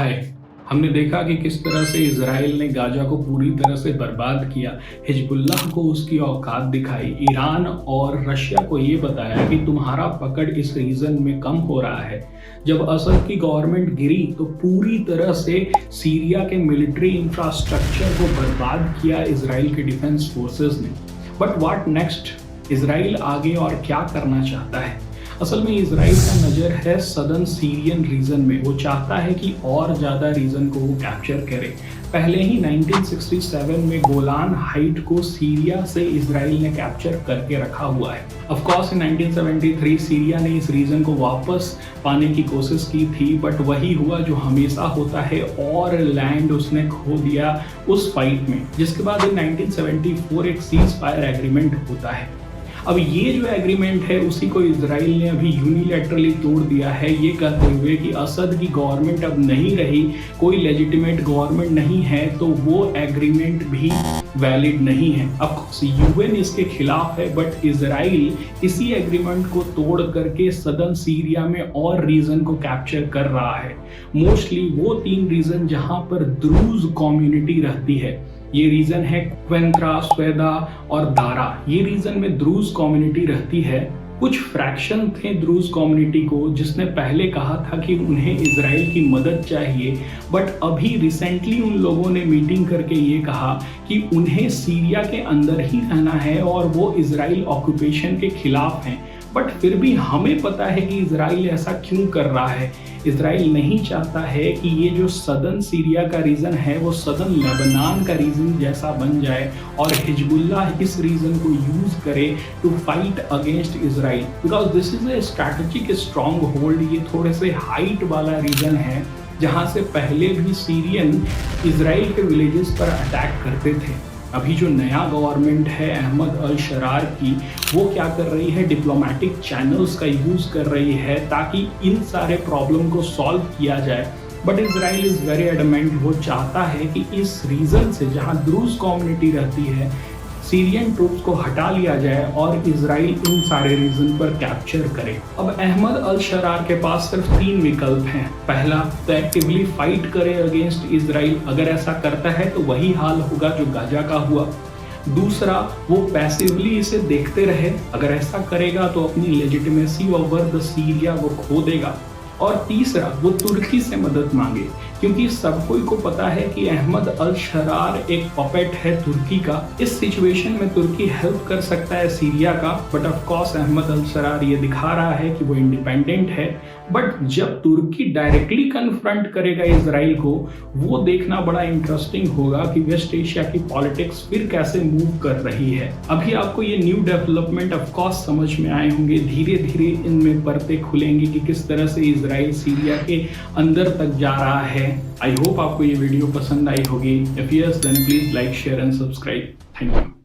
हाय। हमने देखा कि किस तरह से इजराइल ने गाजा को पूरी तरह से बर्बाद किया, हिजबुल्लाह को उसकी औकात दिखाई, ईरान और रशिया को ये बताया कि तुम्हारा पकड़ इस रीजन में कम हो रहा है। जब असद की गवर्नमेंट गिरी तो पूरी तरह से सीरिया के मिलिट्री इंफ्रास्ट्रक्चर को बर्बाद किया इजराइल के डिफेंस फोर्सेस ने। But what next? इजराइल आगे और क्या करना चाहता है? असल में इजराइल का नज़र है सदर्न सीरियन रीजन में। वो चाहता है कि और ज़्यादा रीजन को वो कैप्चर करे। पहले ही 1967 में गोलान हाइट को सीरिया से इजराइल ने कैप्चर करके रखा हुआ है। ऑफ कोर्स इन 1973 सीरिया ने इस रीजन को वापस पाने की कोशिश की थी, बट वही हुआ जो हमेशा होता है, और लैंड उसने खो दिया उस फाइट में। जिसके बाद इन 1974 एक सीज फायर एग्रीमेंट होता है। अब ये जो एग्रीमेंट है उसी को इजराइल ने अभी यूनिलैटरली तोड़ दिया है, ये कहते हुए कि असद की गवर्नमेंट अब नहीं रही, कोई लेजिटिमेट गवर्नमेंट नहीं है, तो वो एग्रीमेंट भी वैलिड नहीं है। अब यूएन इसके खिलाफ है, बट इजराइल इसी एग्रीमेंट को तोड़ करके सदर्न सीरिया में और रीजन को कैप्चर कर रहा है। मोस्टली वो 3 रीजन जहां पर द्रूज कम्युनिटी रहती है। ये रीजन है क्वेंत्रा, स्वेदा और दारा। ये रीजन में द्रूज कम्युनिटी रहती है। कुछ फ्रैक्शन थे द्रूज कम्युनिटी को जिसने पहले कहा था कि उन्हें इजराइल की मदद चाहिए, बट अभी रिसेंटली उन लोगों ने मीटिंग करके ये कहा कि उन्हें सीरिया के अंदर ही रहना है और वो इजराइल ऑक्यूपेशन के खिलाफ हैं। बट फिर भी हमें पता है कि इजराइल ऐसा क्यों कर रहा है। इजराइल नहीं चाहता है कि ये जो सदर्न सीरिया का रीजन है वो सदर्न लेबनान का रीजन जैसा बन जाए और हिजबुल्लाह इस रीजन को यूज करे to fight against Israel, because this is a strategic stronghold. ये थोड़े से हाइट वाला रीजन है जहां से पहले भी सीरियन इजराइल के विलेजेस पर अटैक करते थे। अभी जो नया गवर्नमेंट है अहमद अल शरार की, वो क्या कर रही है, डिप्लोमेटिक चैनल्स का यूज कर रही है ताकि इन सारे प्रॉब्लम को सॉल्व किया जाए। But Israel is very adamant. वो चाहता है कि इस रीजन से जहां द्रूज कम्युनिटी रहती है सीरियन ट्रूप्स को हटा लिया जाए और इजराइल इन सारे रीजन पर कैप्चर करे। अब अहमद अल शरार के पास सिर्फ 3 विकल्प हैं। पहला तो एक्टिवली फाइट करे अगेंस्ट इजराइल। अगर ऐसा करता है तो वही हाल होगा जो गाजा का हुआ। दूसरा, वो पैसिवली इसे देखते रहे। अगर ऐसा करेगा तो अपनी लेजिटिमेसी ओवर द सीरिया वो खो देगा। और तीसरा, वो तुर्की से मदद मांगे, क्योंकि सब कोई को पता है कि अहमद अल शरार एक पपेट है तुर्की का। इस सिचुएशन में तुर्की हेल्प कर सकता है सीरिया का, बट ऑफ कोर्स अहमद अल शरार ये दिखा रहा है कि वो इंडिपेंडेंट है। बट जब तुर्की डायरेक्टली कन्फ्रंट करेगा इजराइल को, वो देखना बड़ा इंटरेस्टिंग होगा कि वेस्ट एशिया की पॉलिटिक्स फिर कैसे मूव कर रही है। अभी आपको ये न्यू डेवलपमेंट ऑफ कोर्स समझ में आए होंगे। धीरे धीरे इनमें परतें खुलेंगी कि किस तरह से इजराइल सीरिया के अंदर तक जा रहा है। आई होप आपको ये वीडियो पसंद आई होगी। If yes then please like, share and subscribe. Thank you.